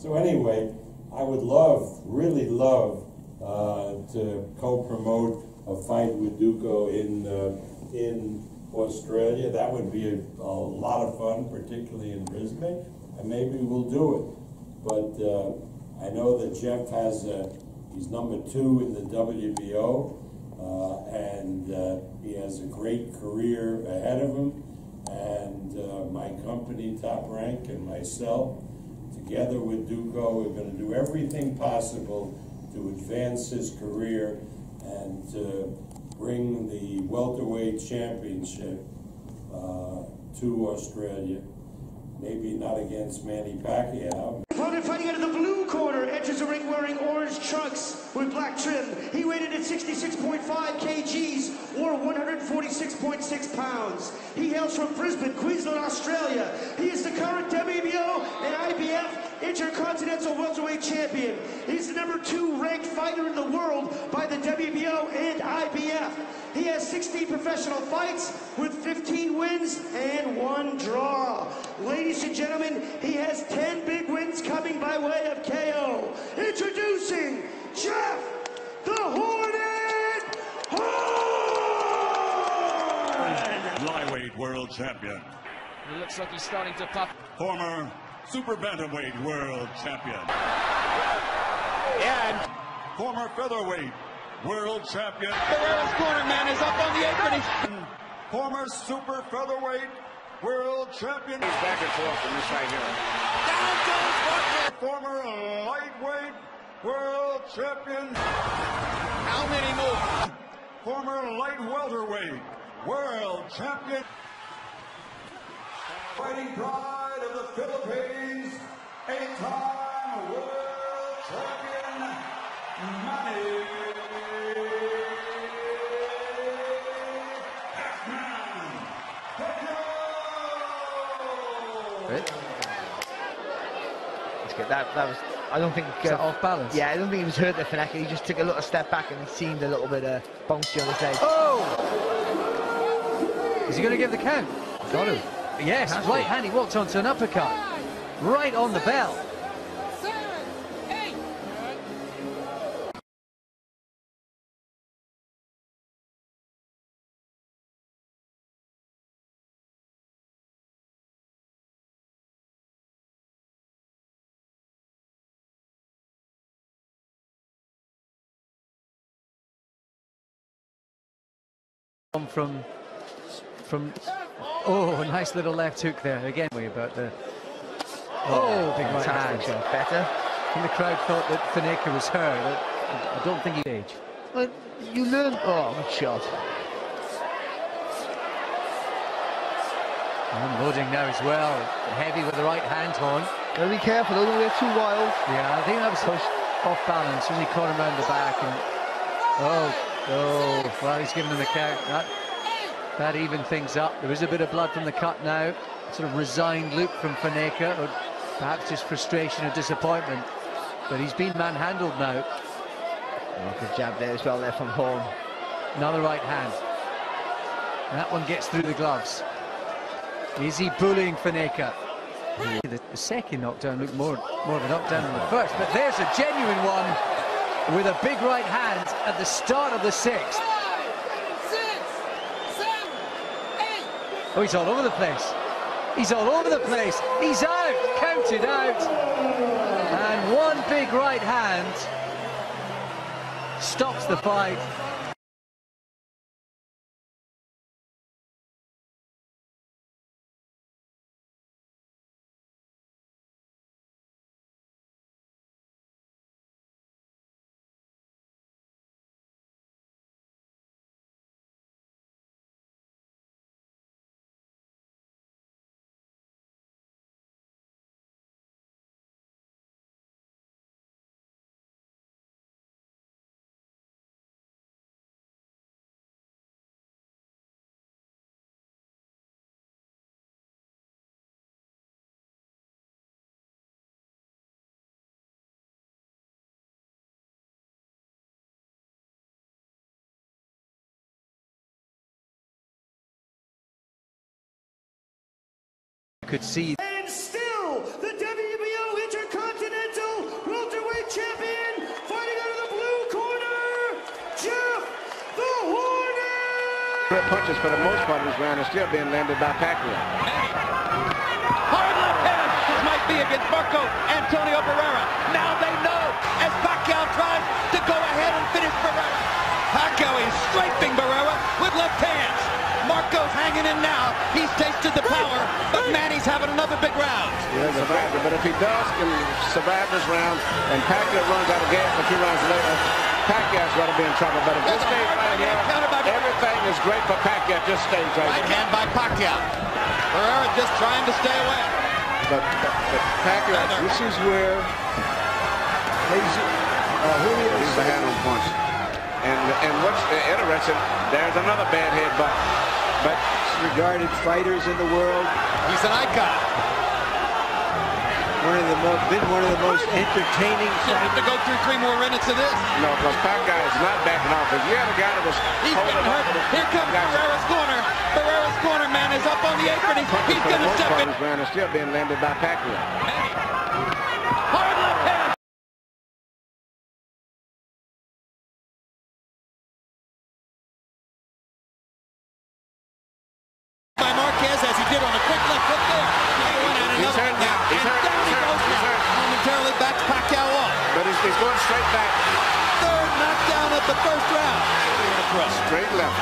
So anyway, I would love, really love, to co-promote a fight with Duco in Australia. That would be a lot of fun, particularly in Brisbane, and maybe we'll do it. But I know that Jeff has he's #2 in the WBO, and he has a great career ahead of him. And my company, Top Rank, and myself, together with Duco, we're going to do everything possible to advance his career and to bring the welterweight championship to Australia. Maybe not against Manny Pacquiao. Opponent fighting out of the blue corner enters the ring wearing orange trunks with black trim. He weighed in at 66.5 kgs or 146.6 pounds. He hails from Brisbane, Queensland, Australia. He is the current WBO and IBF Intercontinental Welterweight Champion. He's the #2 ranked fighter in the world by the WBO and IBF. He has 16 professional fights with 15 wins and 1 draw. Ladies and gentlemen, he has 10 big wins coming by way of KO. Introducing Jeff the Hornet Horn! Flyweight world champion. It looks like he's starting to pop. Former super bantamweight world champion. And Former featherweight world champion. Ferreira's corner man is up on the apron. Former super featherweight world champion. He's back and forth from this right here. Down goes Butler. Former lightweight world champion. How many more? Former light welterweight world champion. Fighting pride of the Philippines, 8-time world champion, Manny Pacquiao. Let's get that. That was. I don't think. Off balance. Yeah, I don't think he was hurt there, Fanaka. He just took a little step back and he seemed a little bit bouncy on his leg. Oh! Is he going to give the count? Got him. Yes, right hand. He walked onto an uppercut. Right on the bell. From oh, nice little left hook there again. About the big right hand. Better. And the crowd thought that Fanaka was hurt. I don't think he did. Well, you learn. Oh, good shot. Unloading now as well. Heavy with the right hand, Horn. Gotta be careful, don't get too wild. Yeah, I think that was pushed off balance as he caught him round the back. And well, he's giving him the count. That evened things up. There is a bit of blood from the cut now. Sort of resigned look from Fanaka, or perhaps just frustration or disappointment. But he's been manhandled now. Oh, good jab there as well there from Horn. Another right hand. And that one gets through the gloves. Is he bullying Fanaka? The second knockdown looked more of a knockdown than the first, but there's a genuine one with a big right hand at the start of the 6th. Oh, he's all over the place. He's all over the place. He's out, counted out. And one big right hand stops the fight. Could see. And still, the WBO Intercontinental Punches for the most part of this round are still being landed by Pacquiao. Hard left hand. This might be against Antonio Barrera. Now they know as Pacquiao tries to go ahead and finish Barrera. Pacquiao is strafing Barrera with left hands. Marco's hanging in now. He's tasted the power, but Manny's having another big round. Yeah, but if he does survive this round and Pacquiao runs out of gas a few rounds later, Pacquiao's going to be in trouble. But if this stays right here, everything is great for Pacquiao. Just stays right here. Right hand by Pacquiao. Barrera just trying to stay away. But Pacquiao, this is where he's the hand on punch. And what's interesting, there's another bad headbutt. But regarded fighters in the world. He's an icon. One of the most entertaining. You have to go through 3 more minutes of this. No, because Pacquiao is not backing off. If you had a guy that was He's getting hurt. Here comes Barrera's corner. Barrera's corner, man, is up on the apron. He's going to step in. This round is still being landed by Pacquiao. Hard left hand. By Marquez as he did on a quick left hook there. He's hurt now. He's hurt. Momentarily backs Pacquiao off. But he's going straight back. Third knockdown of the first round. Straight left.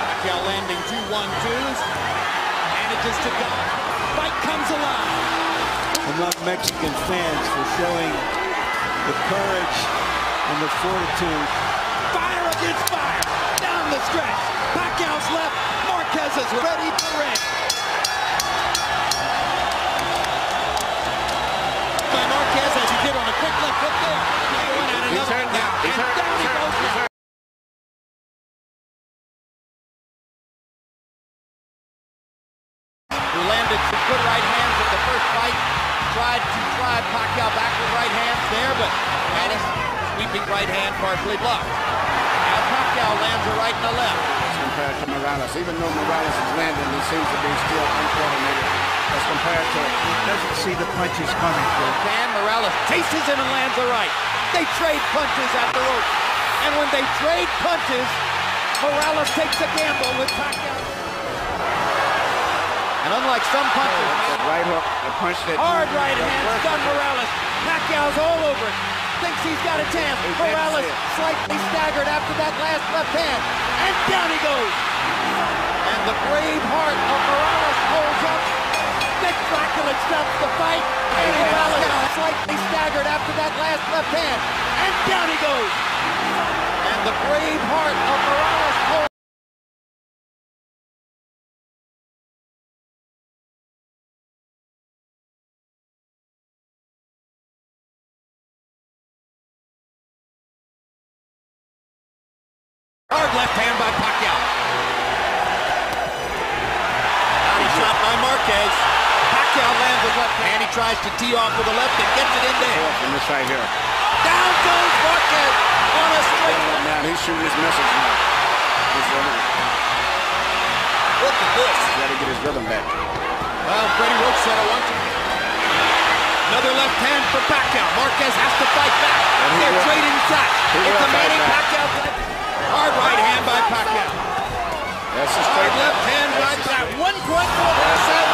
Pacquiao landing 2 1-2s. Manages to go. Fight comes alive. Among Mexican fans for showing the courage and the fortitude. Fire against fire. Down the stretch. Pacquiao's left. Marquez is ready to ring. By Marquez as he did on a quick left hook there. He's hurt now. He's hurt. He's hurt. Who landed some good right hands at the first fight. Tried to drive Pacquiao back with right hands there, but Manny's sweeping right hand partially blocked. Now Pacquiao lands a right and a left. Compared to Morales, even though Morales is landing, he seems to be still uncoordinated as compared to. Doesn't see the punches coming. And Morales chases him and lands a right. They trade punches at the rope. And when they trade punches, Morales takes a gamble with Pacquiao. And unlike some punches, right hook, the punch that hard right hand done Morales. Pacquiao's all over it. Thinks he's got a chance. Morales slightly staggered after that last left hand. And down he goes. And the brave heart of Morales holds up. Spectacular stops the fight. And Morales slightly staggered after that last left hand. And down he goes. And the brave heart of Morales holds. Hard left hand by Pacquiao. Body shot by Marquez. Pacquiao lands with left hand. He tries to tee off with a left and gets it in there. from this right here. Down goes Marquez on a straight. Now he's shooting his message now. Look at this. He's got to get his rhythm back. Well, Freddie Roach said I want to. Another left hand for Pacquiao. Marquez has to fight back. They're trading shots. It's a Manny Pacquiao. Hard right hand by Pacquiao. That's a Hard straight left hand right back. 1 point for the set.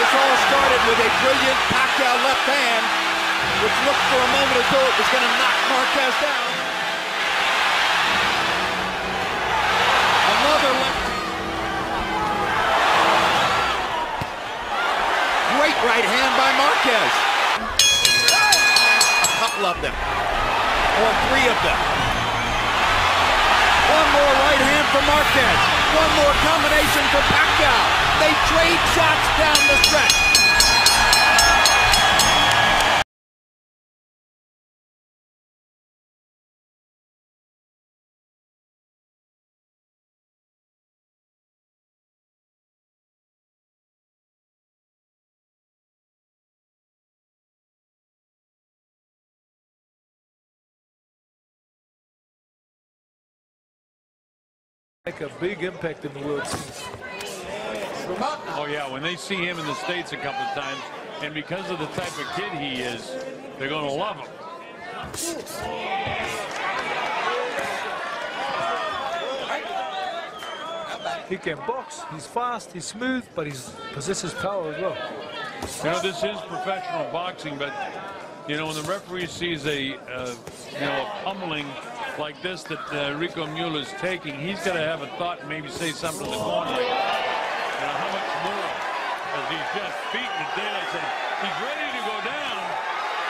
This all started with a brilliant Pacquiao left hand, which looked for a moment as though it was going to knock Marquez down. Another left. Great right hand by Marquez. A couple of them, or 3 of them. One more right hand for Marquez. One more combination for Pacquiao. They trade shots down the stretch. Make a big impact in the World Series. Oh yeah, when they see him in the States a couple of times, And because of the type of kid he is, they're going to love him. He can box. He's fast. He's smooth, but he possesses power as well. You know, this is professional boxing, but you know, when the referee sees a you know, a pummeling like this that Rico Mueller is taking, he's got to have a thought and maybe say something in the corner. Like, you know, how much more? As he's just beating the daylights and he's ready to go down.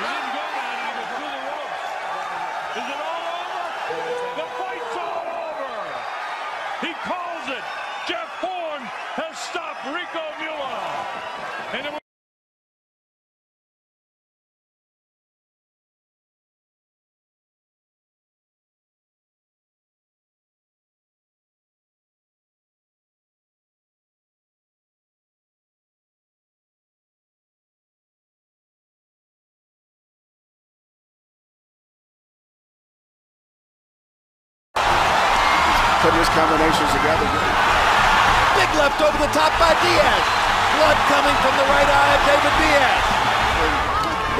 He didn't go down, he was through the ropes. Is it all over? The fight's all over. He calls it. Jeff Horn has stopped Rico Mueller. And it was putting his combinations together. Big left over the top by Diaz. Blood coming from the right eye of David Diaz.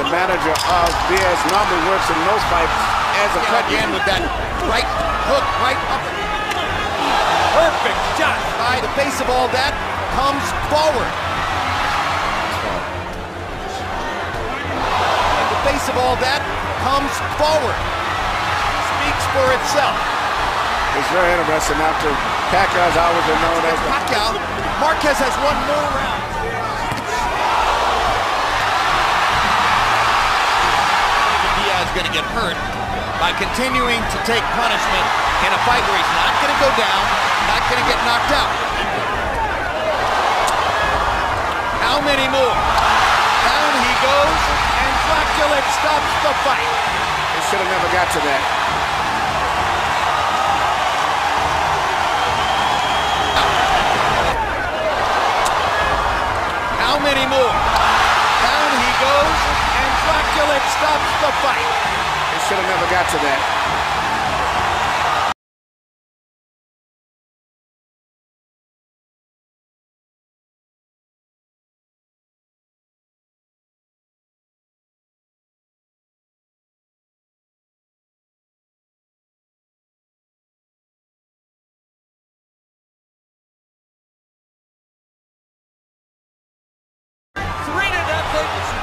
The manager of Diaz normally works in those fights as a cut Again with that right hook, right up. Perfect shot by the face of all that comes forward. And the face of all that comes forward. Speaks for itself. It's very interesting. After Pacquiao's always been known as Pacquiao, Marquez has one more round. Diaz is going to get hurt by continuing to take punishment in a fight where he's not going to go down, not going to get knocked out. How many more? Down he goes, and Dracula stops the fight. He should have never got to that. How many more? Down he goes, and Dracula stops the fight. He should have never got to that.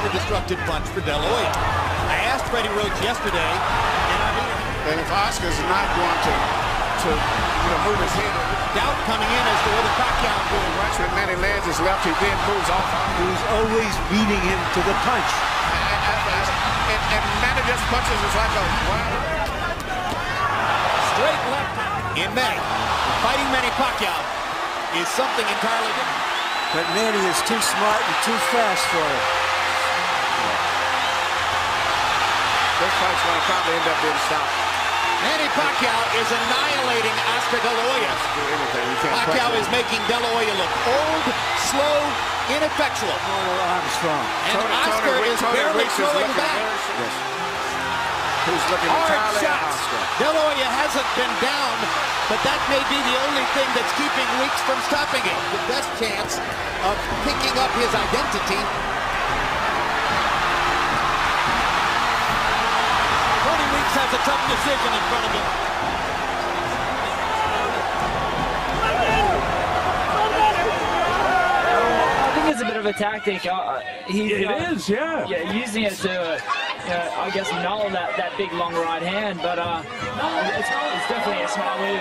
Disrupted punch for De La Hoya. I asked Freddie Roach yesterday, And if Oscar's not going to move his head, doubt coming in as to whether Pacquiao is doing watch when Manny lands his left, he then moves off. He's always beating him to the punch. And Manny just punches. It's like a straight left in Manny. Fighting Manny Pacquiao is something entirely different. But Manny is too smart and too fast for him. This fight's going to probably end up being stopped. Manny Pacquiao is annihilating Oscar De La Hoya. Pacquiao is making De La Hoya look old, slow, ineffectual. Armstrong. And Oscar is barely throwing back. He's looking hard shots. De La Hoya hasn't been down, but that may be the only thing that's keeping Weeks from stopping it. The best chance of picking up his identity. Weeks has a tough decision in front of him. I think it's a bit of a tactic. It is, yeah. Yeah, using it to, I guess, null that big long right hand. But it's definitely a smart move.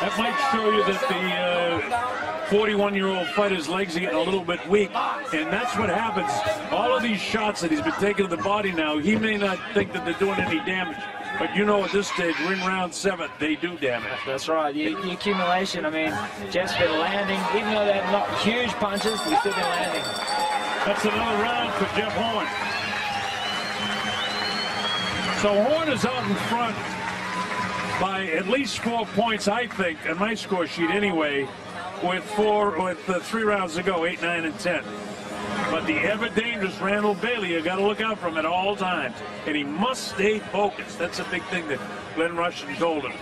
That might show you that the 41-year-old fighter's legs are getting a little bit weak, and that's what happens. All of these shots that he's been taking to the body now, he may not think that they're doing any damage, but you know at this stage, we're in round 7, they do damage. That's right. The accumulation, I mean, Jeff's been landing, even though they're not huge punches, he's still been landing. That's another round for Jeff Horn. So Horn is out in front by at least 4 points, I think, on my score sheet anyway, with 3 rounds to go, 8, 9, and 10. But the ever-dangerous Randall Bailey, you got to look out for him at all times. And he must stay focused. That's a big thing that Glenn Rushing told him.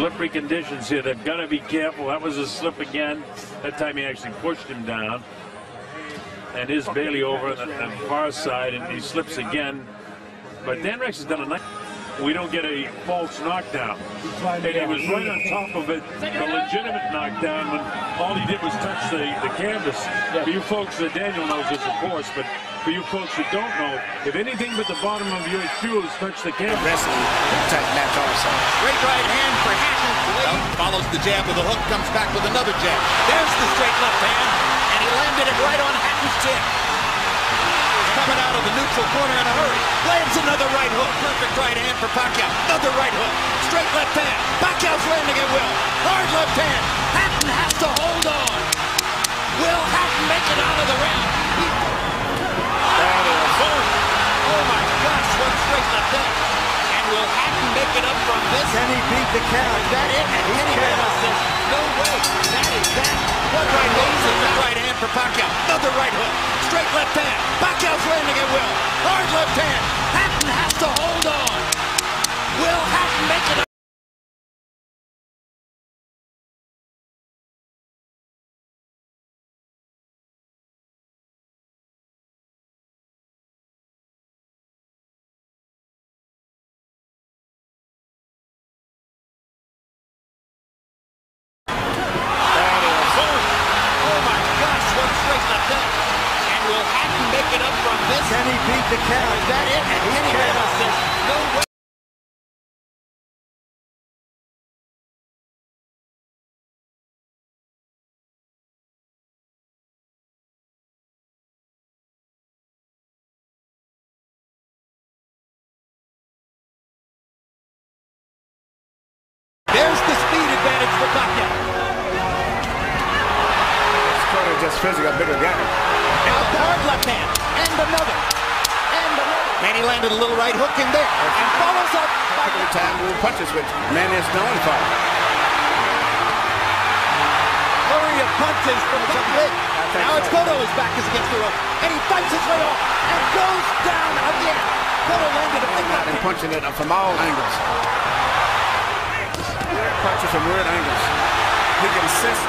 slippery conditions here. They've got to be careful. That was a slip again. That time he actually pushed him down. And is Bailey over on the far side, and he slips again. But Dan Rex has done a nice. We don't get a false knockdown. And he was right on top of it, the legitimate knockdown, when all he did was touch the canvas. For you folks, Daniel knows this, of course, but for you folks that don't know, if anything but the bottom of your shoes touch the canvas. Wrestling type match also. Great right hand for Hatton. Follows the jab with a hook, comes back with another jab. There's the straight left hand, and he landed it right on Hatton's chin. Coming out of the neutral corner in a hurry. Lands another right hook. Perfect right hand for Pacquiao. Another right hook. Straight left hand. Pacquiao's landing at will. Hard left hand. Hatton has to hold on. Will Hatton make it out of the round? Oh my gosh, what straight left hand. And will Hatton make it up from this? Can he beat the count? Is that it? And Kenny Bayless says, no way. That is that. What right hook? Right hand for Pacquiao. Another right hook. Straight left hand. Pacquiao's landing at will. Hard left hand. Hatton has to hold on. Will Hatton make it up? Can he beat the count? Is that it? And Kenny Bayless says, no way. There's the speed advantage for Pacquiao. Cotto just physically a bigger guy. Now the hard left hand. And another. Manny landed a little right hook in there. And follows up by the time move punches, which Manny is known for. Flurry of punches from the hit. Now it's Cotto, his back is against the rope. And he fights his way off. And goes down again. Cotto landed a big left hand. Punching it from all angles. Punches from weird angles. He can assist.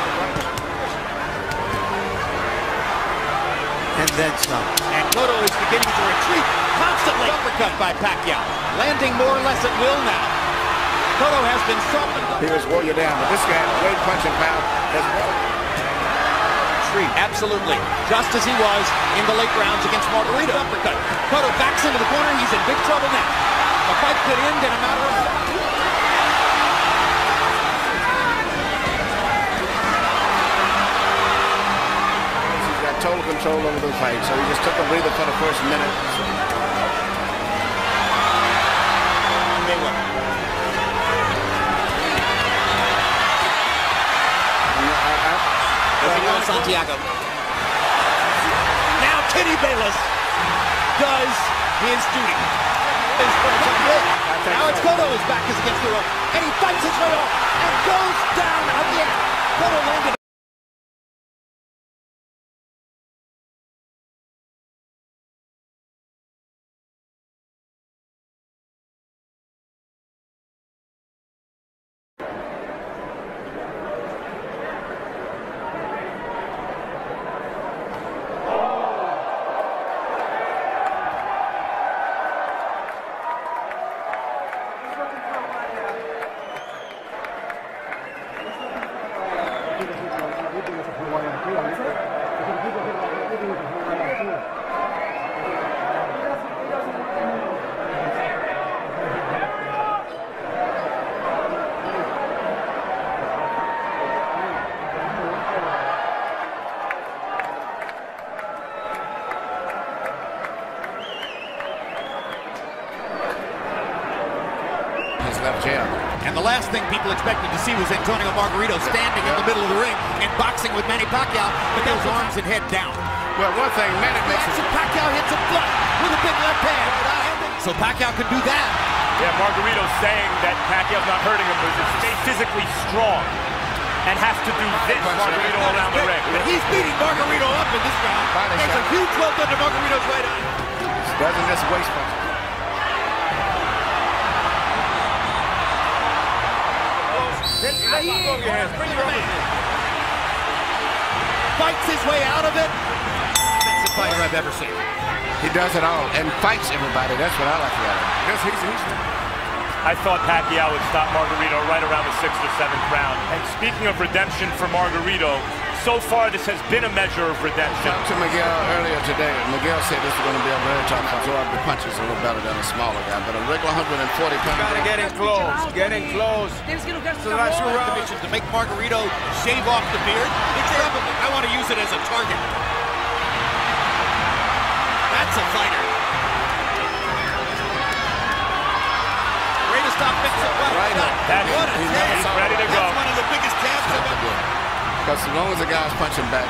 And then some. And Cotto is beginning to retreat constantly. Uppercut by Pacquiao. Landing more or less at will now. Cotto has been softened. He was wore you down, but this guy, weight punching power, has retreat. Absolutely. Just as he was in the late rounds against Margarito. Uppercut. Cotto backs into the corner. He's in big trouble now. The fight could end in a matter of seconds. Total control over the fight, so he just took a breather for the first minute. Santiago. Now Kenny Bayless does his duty. Now it's Cotto, his back is against the rope, and he fights his way off and goes down again. Cotto landed. Left jab. And the last thing people expected to see was Antonio Margarito standing in the middle of the ring and boxing with Manny Pacquiao, but those arms and head down. Well, one thing Manny makes it. Pacquiao hits him flat with a big left hand. So Pacquiao could do that. Yeah, Margarito's saying that Pacquiao's not hurting him, but to stay physically strong and has to do this Margarito around the ring. But he's beating Margarito up in this round. There's a huge welt under Margarito's right eye. Doesn't miss waist punch. Let go of your hands. Bring your man. Fights his way out of it. Best fighter I've ever seen. He does it all and fights everybody. That's what I like about him. I thought Pacquiao would stop Margarito right around the 6th or 7th round. And speaking of redemption for Margarito, so far this has been a measure of redemption. I talked to Miguel earlier today. Miguel said this is going to be a very tough fight. Absorb the punches a little better than a smaller guy, but a regular 140 pound. Gotta get in close. Get in close. So that's your division to make Margarito shave off the beard. I want to use it as a target. That's a fighter. Greatest offensive weapon. Right up. What a jab. He's ready to go. That's one of the biggest jabs I've ever. Because as long as the guy's punching back.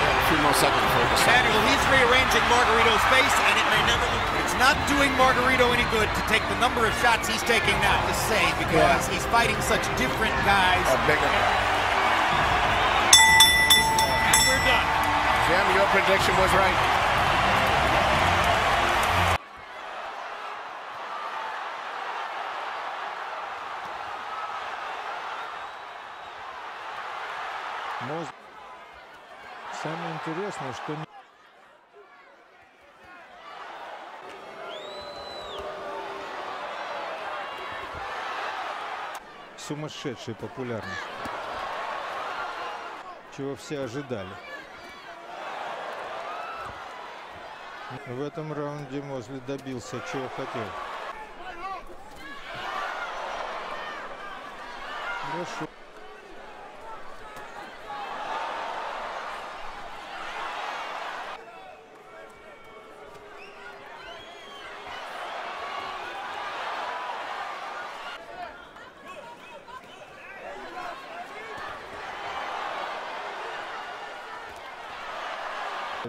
A few more seconds before the second. Manuel, he's rearranging Margarito's face, and it may never look. It's not doing Margarito any good to take the number of shots he's taking now, to say, because he's fighting such different guys. Bigger. And we're done. Jim, your prediction was right. Самое интересное, что сумасшедшая популярность, чего все ожидали. В этом раунде Мозли добился, чего хотел. Хорошо.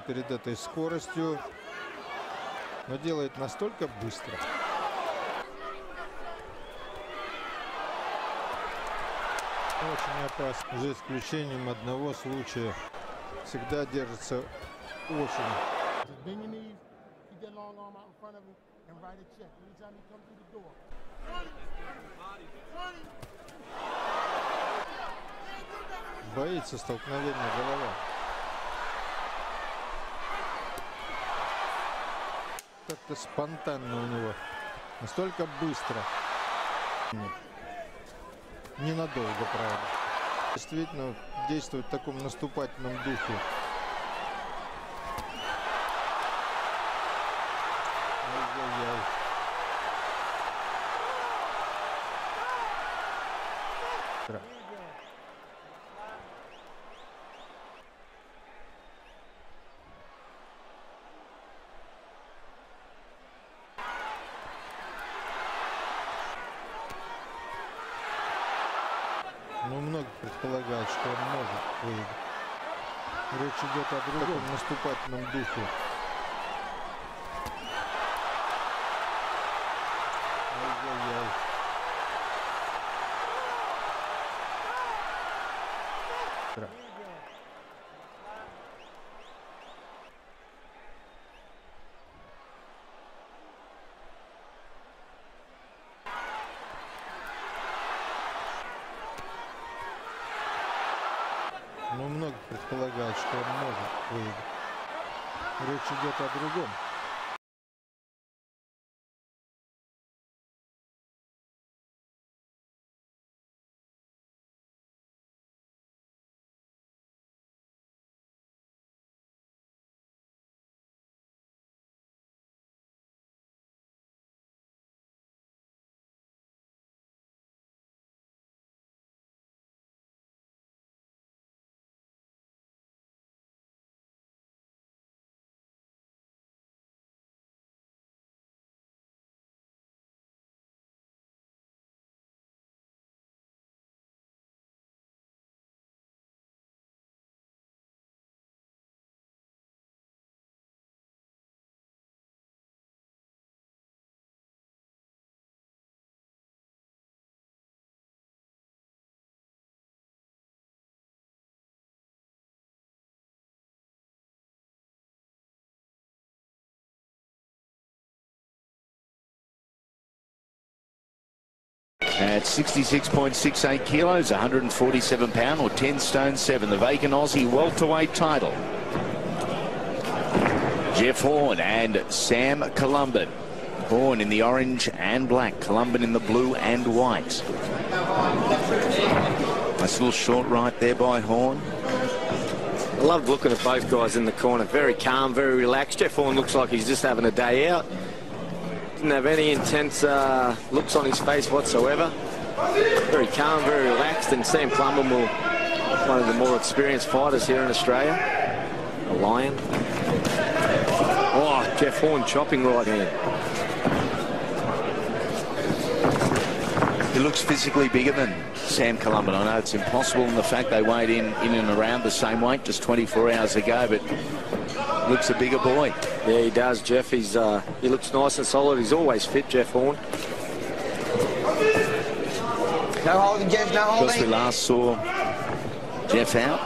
Перед этой скоростью, но делает настолько быстро. Очень опасно, за исключением одного случая. Всегда держится очень. Боится столкновения голова. Как-то спонтанно у него, настолько быстро. Ненадолго, правда. Действительно действует в таком наступательном духе. Ай-яй-яй. Но многие предполагают, что он может выиграть. Речь идет о другом наступательном духе. Ай-яй-яй. Но многие предполагают, что он может выиграть. Речь идет о другом. At 66.68 kilos, 147 pound or 10 stone 7, the vacant Aussie welterweight title. Jeff Horn and Sam Columban. Horn in the orange and black, Columban in the blue and white. Nice little short right there by Horn. I love looking at both guys in the corner. Very calm, very relaxed. Jeff Horn looks like he's just having a day out. Didn't have any intense looks on his face whatsoever. Very calm, very relaxed. And Sam Columban, one of the more experienced fighters here in Australia. A lion. Oh, Jeff Horn chopping right hand. He looks physically bigger than Sam Columban. I know it's impossible in the fact they weighed in and around the same weight just 24 hours ago, but looks a bigger boy. Yeah, he does, Jeff. He looks nice and solid. He's always fit, Jeff Horn. No holding, Jeff, no holding. Because we last saw Jeff out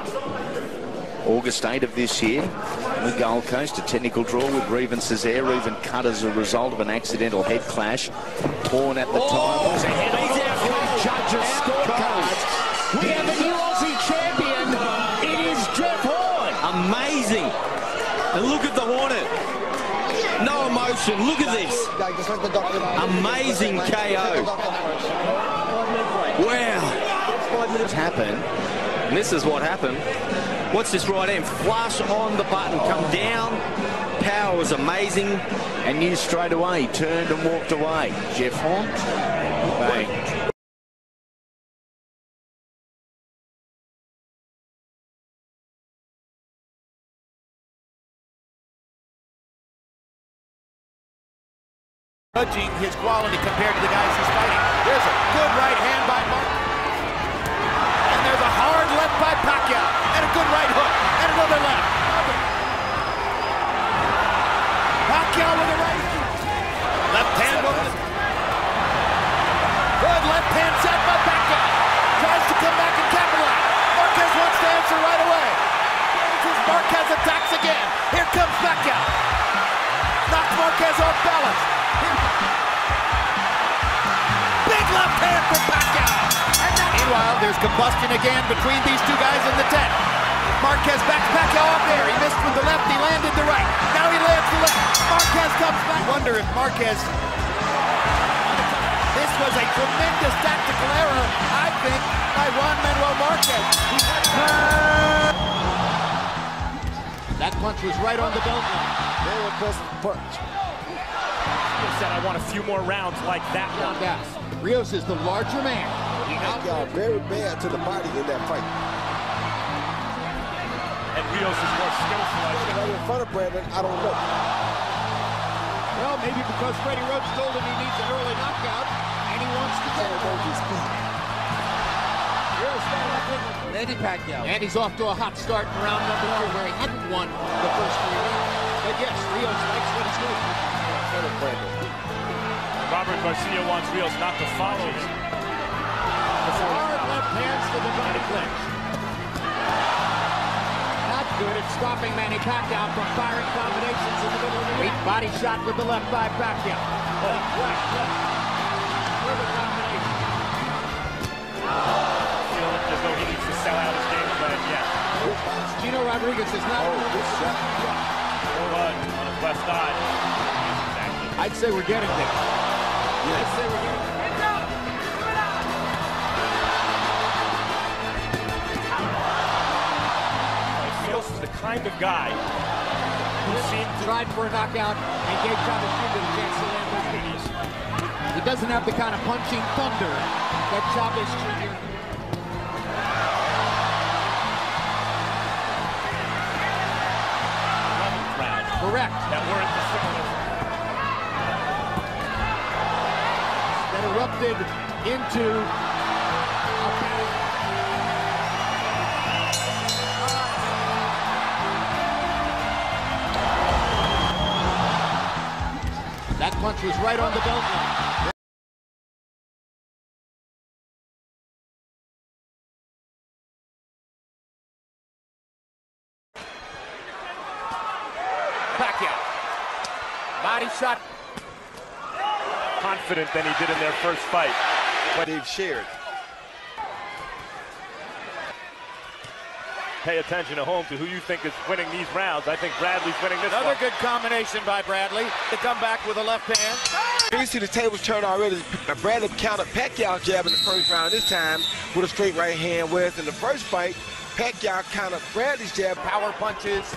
August 8 of this year on the Gold Coast, a technical draw with Revan Cesare. Revan cut as a result of an accidental head clash. Horn at the time. These are judges' scorecards. We have a new Aussie champion. It is Jeff Horn. Amazing. And look at the Hornet. No emotion. Look at this. Amazing KO. Wow. What's happened? And this is what happened. What's this right hand? Flush on the button. Come down. Power was amazing. And knew straight away. Turned and walked away. Jeff Horn. Bang. Judging his quality compared to the guys he's fighting. There's a good right hand by Mark. And there's a hard left by Pacquiao. And a good right hook. And another left. Pacquiao with a right. Left hand over the... Good left hand set by Pacquiao. Tries to come back and capitalize. Marquez wants to answer right away. Marquez attacks again. Here comes Pacquiao. Knocks Marquez off balance. Big left hand for Pacquiao. Meanwhile, there's combustion again between these two guys in the tent. Marquez backs Pacquiao off there. He missed with the left, he landed the right. Now he lands the left. Marquez comes back. I wonder if Marquez... This was a tremendous tactical error, I think, by Juan Manuel Marquez. That punch was right on the belt line. Very impressive punch. Said I want a few more rounds like that one. Rios is the larger man. He knocked out very bad to the body in that fight. And Rios is more skillful. Right in front of Brandon, I don't know. Well, maybe because Freddie Roach told him he needs an early knockout, and he wants to get it. Manny Pacquiao. And he's off to a hot start in round number 2, where he hadn't won the first 3 rounds. But yes, Rios likes what he's doing. Robert Garcia wants Rios not to follow him. Hard left hands to the body clinch. Not good at stopping Manny Pacquiao from firing combinations in the middle of the ring. Body shot with the left by Pacquiao. Left. Further combination. There's no he needs to sell out his game plan yet. Gino Rodriguez is not. Good shot. On his left eye. I'd say we're getting there. I'd say we're getting there. Rios is the kind of guy who seemed to... Tried for a knockout and gave Chavez Jr. a chance to land his knees. He doesn't have the kind of punching thunder that Chavez Jr. Correct. That weren't the similar. That erupted into a battle. That punch was right on the belt line. Pacquiao. Body shot. Confident than he did in their first fight. what they've shared. Pay attention at home to who you think is winning these rounds. I think Bradley's winning this one. Another good combination by Bradley to come back with a left hand. You see the tables turn already. Bradley countered Pacquiao's jab in the first round this time with a straight right hand, whereas in the first fight, Pacquiao countered Bradley's jab. Power punches.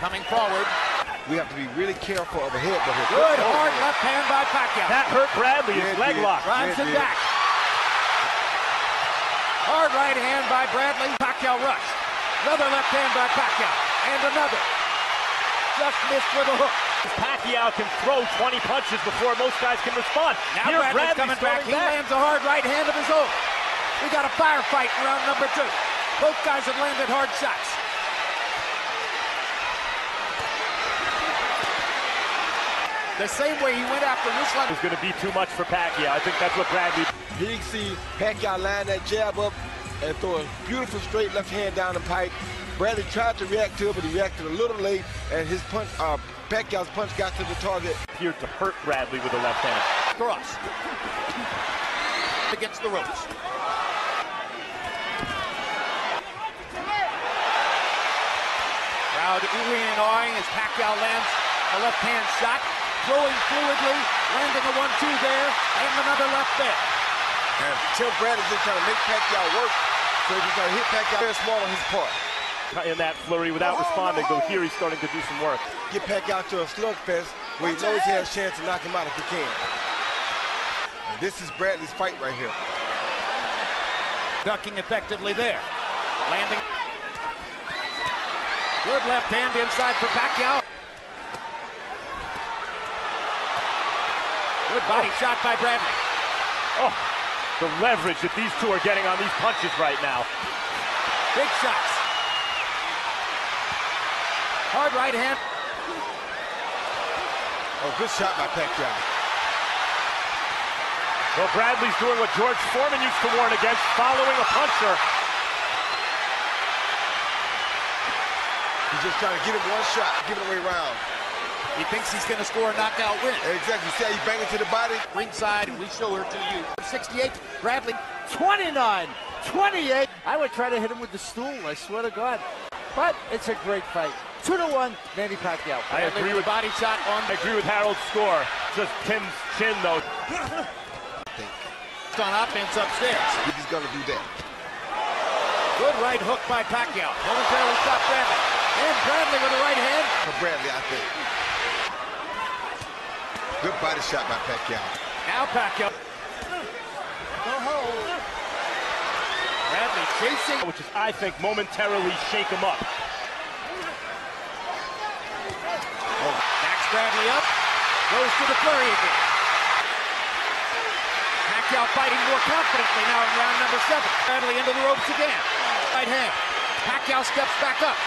Coming forward. We have to be really careful of a headbutt here. Good hard left hand by Pacquiao. That hurt Bradley, his leg lock. Drives him back. Hard right hand by Bradley. Pacquiao rushed. Another left hand by Pacquiao. And another. Just missed with a hook. Pacquiao can throw 20 punches before most guys can respond. Now Bradley's coming back. He lands a hard right hand of his own. We got a firefight in round number 2. Both guys have landed hard shots. The same way he went after Ruslan. Is going to be too much for Pacquiao. I think that's what Bradley. He can see Pacquiao line that jab up and throw a beautiful straight left hand down the pipe. Bradley tried to react to it, but he reacted a little late, and his punch, Pacquiao's punch got to the target. Appeared to hurt Bradley with a left hand. Cross. Against the ropes. Crowd oohing and awing as Pacquiao lands a left hand shot. Throwing fluidly, landing a 1-2 there, and another left there. And Tim Bradley's just trying to make Pacquiao work, so he's trying to hit Pacquiao very small on his part. In that flurry without responding, though here he's starting to do some work. Get Pacquiao to a slugfest where he knows he has a chance to knock him out if he can. And this is Bradley's fight right here. Ducking effectively there. Landing. Good left hand inside for Pacquiao. Good body shot by Bradley. Oh, the leverage that these two are getting on these punches right now. Big shots. Hard right hand. Oh, good shot by Pacquiao. Well, Bradley's doing what George Foreman used to warn against, following a puncher. He's just trying to get him one shot, give it away round. He thinks he's going to score a knockout win. Exactly. See how he's banging to the body? Ringside, we show her to you. 68, Bradley, 29, 28. I would try to hit him with the stool, I swear to God. But it's a great fight. 2-1, Manny Pacquiao. I agree with body shot on. I agree with Harold's score. Just Tim's chin, though. It's on offense upstairs. He's going to do that. Good right hook by Pacquiao. Momentarily stop Bradley. And Bradley with a right hand. For Bradley, I think. Good body shot by Pacquiao. Now Pacquiao. Bradley chasing. Which is, I think, momentarily shake him up. Backs Bradley up. Goes to the flurry again. Pacquiao fighting more confidently now in round number 7. Bradley into the ropes again. Right hand. Pacquiao steps back up.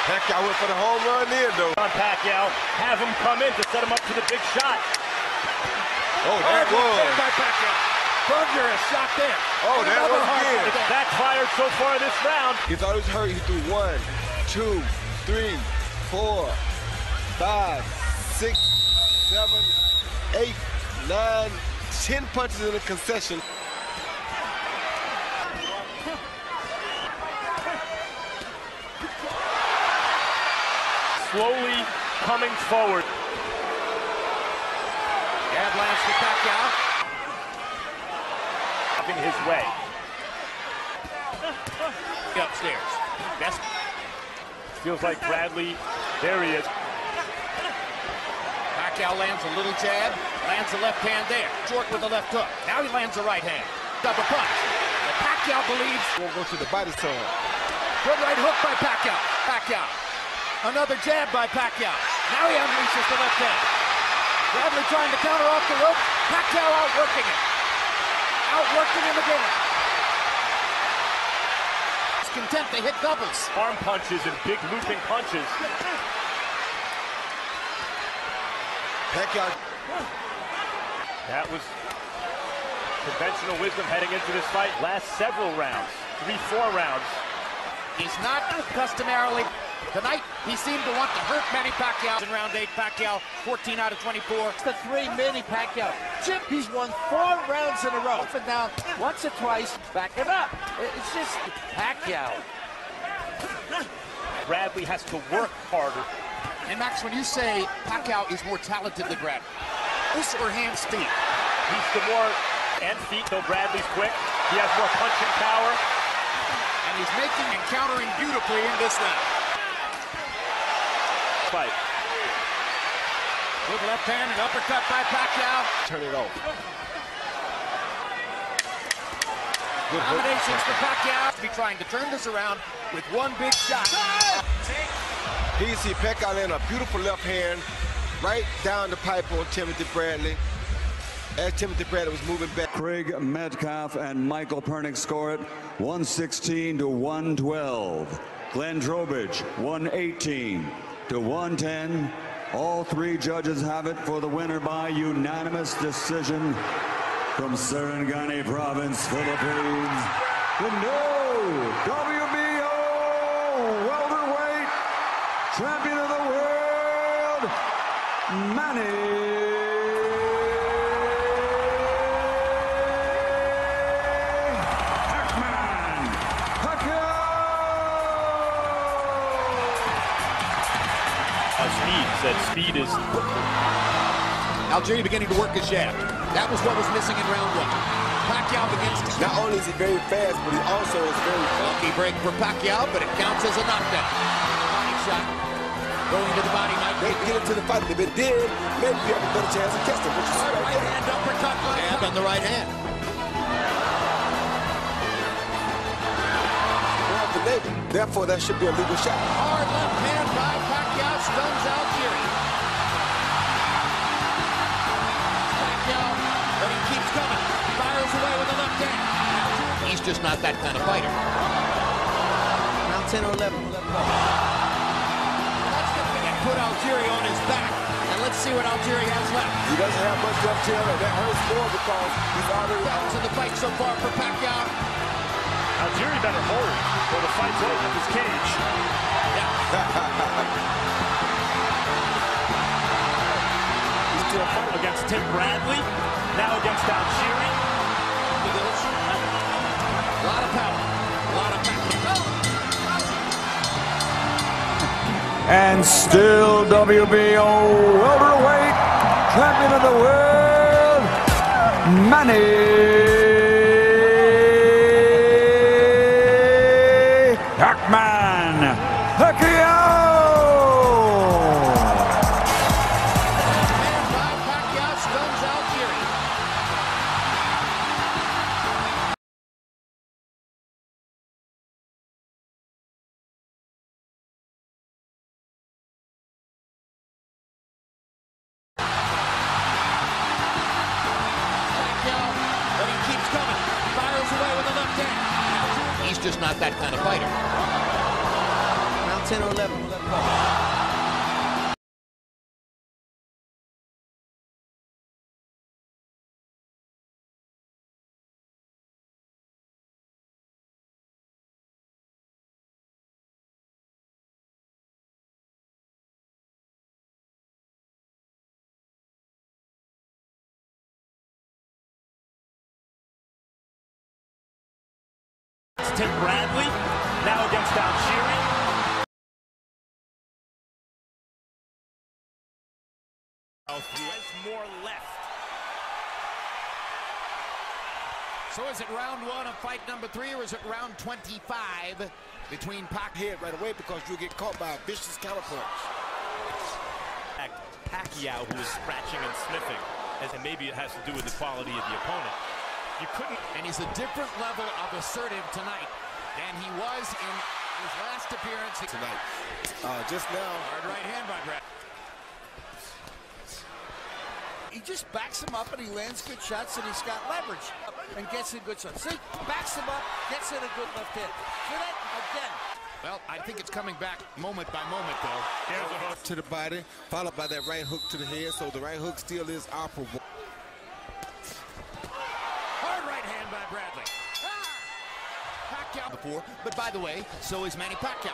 Pacquiao went for the home run in, though. On Pacquiao, have him come in to set him up to the big shot. Oh, that was. By Pacquiao. Thunderous shot there. Oh, that was good. It's backfired so far this round. He thought he was hurt. He threw 1, 2, 3, 4, 5, 6, 7, 8, 9, 10 punches in a concession. Slowly coming forward. Jab lands to Pacquiao. Coming his way. Upstairs. Best. Feels like Bradley. There he is. Pacquiao lands a little jab. Lands the left hand there. Short with the left hook. Now he lands the right hand. Double punch. And Pacquiao believes. We'll go to the body zone. Good right hook by Pacquiao. Pacquiao. Another jab by Pacquiao. Now he unleashes the left hand. Bradley trying to counter off the rope. Pacquiao outworking him. Outworking him again. He's content to hit doubles. Arm punches and big looping punches. Pacquiao. That was conventional wisdom heading into this fight. Last several rounds. 3-4 rounds. He's not customarily Tonight, he seemed to want to hurt Manny Pacquiao. In round 8, Pacquiao, 14 out of 24. It's the 3 Manny Pacquiao. Chip, he's won 4 rounds in a row. Up and down, once or twice, back it up. It's just Pacquiao. Bradley has to work harder. And Max, when you say Pacquiao is more talented than Bradley, this or hands, feet? He's the more and feet, though Bradley's quick. He has more punching power. And he's making and countering beautifully in this round. Fight. Good left hand and uppercut by Pacquiao. Turn it off. Combinations for Pacquiao. Be trying to turn this around with one big shot. Here you see Pacquiao land a beautiful left hand right down the pipe on Timothy Bradley. As Timothy Bradley was moving back. Craig Metcalf and Michael Pernick score it 116 to 112. Glenn Drobage 118 to 110. All 3 judges have it for the winner by unanimous decision from Sarangani Province, Philippines. The new WBO welterweight champion of the world, Manny Speed is... Algieri beginning to work his jab. That was what was missing in round 1. Pacquiao begins to... Not only is he very fast, but he also is very... Lucky break for Pacquiao, but it counts as a knockdown. Body shot. Going to the body might... They get into the fight. If it did, maybe you have a better chance of catching him, which is right hand uppercut. Jab on the right hand. Therefore, that should be a legal shot. Hard left hand by Pacquiao stuns Algieri. Pacquiao, but he keeps coming. Fires away with the left hand. He's just not that kind of fighter. Round 10 or 11. And put Algieri on his back. And let's see what Algieri has left. He doesn't have much left here, and that hurts more because he's already out to the fight so far for Pacquiao. Algieri better hold, or the fight's over in his cage. He's still fighting against Tim Bradley, now against Algieri. A lot of power, a lot of power. And still WBO welterweight champion of the world, Manny Pacquiao! Pacquiao stuns Algieri. Pacquiao, but he keeps coming. Fires away with the left hand. He's just not that kind of fighter. 10 or 11. It's Tim Bradley, now against Algieri. Has more left. So is it round 1 of fight number 3, or is it round 25 between Pacquiao right away because you get caught by a vicious counterpunch? Pacquiao, who is scratching and sniffing, and maybe it has to do with the quality of the opponent. You couldn't. And he's a different level of assertive tonight than he was in his last appearance tonight. Just now. Hard right hand by Brad. He just backs him up and he lands good shots and he's got leverage and gets in good shots. See, backs him up, gets in a good left hand. See that? Again. Well, I think it's coming back moment by moment, though. There's a hook to the body, followed by that right hook to the head, so the right hook still is operable. Hard right hand by Bradley. Pacquiao before, but by the way, so is Manny Pacquiao.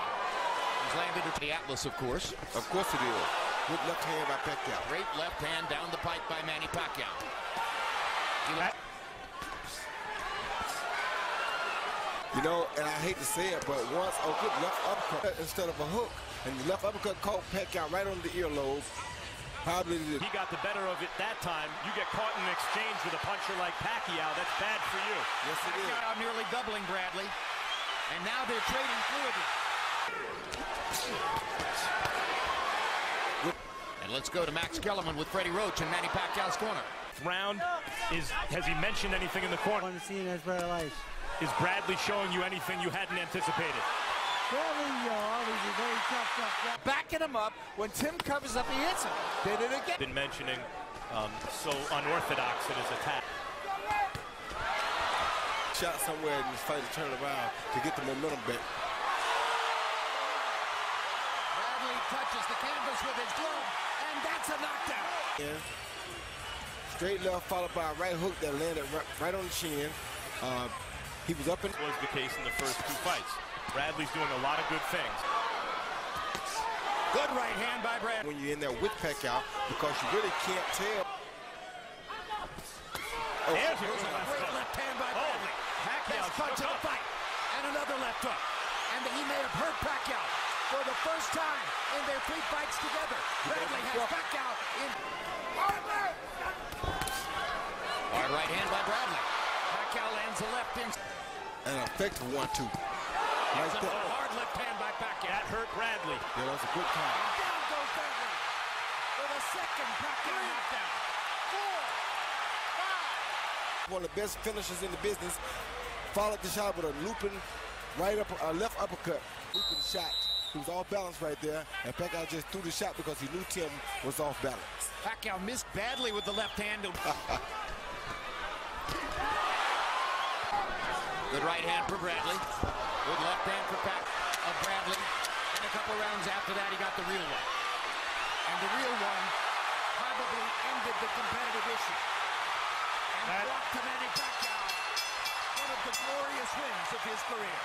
He's landed at the Atlas, of course. Of course it is. Good left hand by Pacquiao. Great left hand down the pipe by Manny Pacquiao. You know, and I hate to say it, but once a good left uppercut instead of a hook, and the left uppercut caught Pacquiao right on the earlobe. Probably he got the better of it that time. You get caught in an exchange with a puncher like Pacquiao. That's bad for you. Yes, it is. Pacquiao nearly doubling Bradley, and now they're trading fluidly. And let's go to Max Kellerman with Freddie Roach in Manny Pacquiao's corner. Round has he mentioned anything in the corner? I want to see it as paralyzed. Is Bradley showing you anything you hadn't anticipated? Bradley, always a very tough. Backing him up. When Tim covers up, he hits him. Did it again. Been mentioning so unorthodox in his attack. Shot somewhere in this fight to turn around to get the momentum back. Bradley touches the canvas with his glove, and that's a knockdown. Yeah. Straight left followed by a right hook that landed right on the chin. He was up and was the case in the first two fights. Bradley's doing a lot of good things. Good right hand by Bradley. When you're in there with Pacquiao, because you really can't tell. There's a great left hand by Bradley. Pacquiao's punch in the fight. And another left hook. And he may have hurt Pacquiao for the first time in their 3 fights together. Bradley has Pacquiao in. Hard right hand by Bradley. Pacquiao lands a left in. An effective 1-2. That's a hard left hand by Pacquiao. That hurt Bradley. Yeah, that was a good time. And down goes Bradley for the second Pacquiao knockdown. 4, 5. One of the best finishers in the business. Followed the shot with a looping left uppercut. Looping shot. He was off balance right there, and Pacquiao just threw the shot because he knew Tim was off balance. Pacquiao missed badly with the left hand. Good right hand for Bradley. Good left hand for Bradley. And a couple rounds after that, he got the real one. And the real one probably ended the competitive issue. And brought to Manny Pacquiao one of the glorious wins of his career.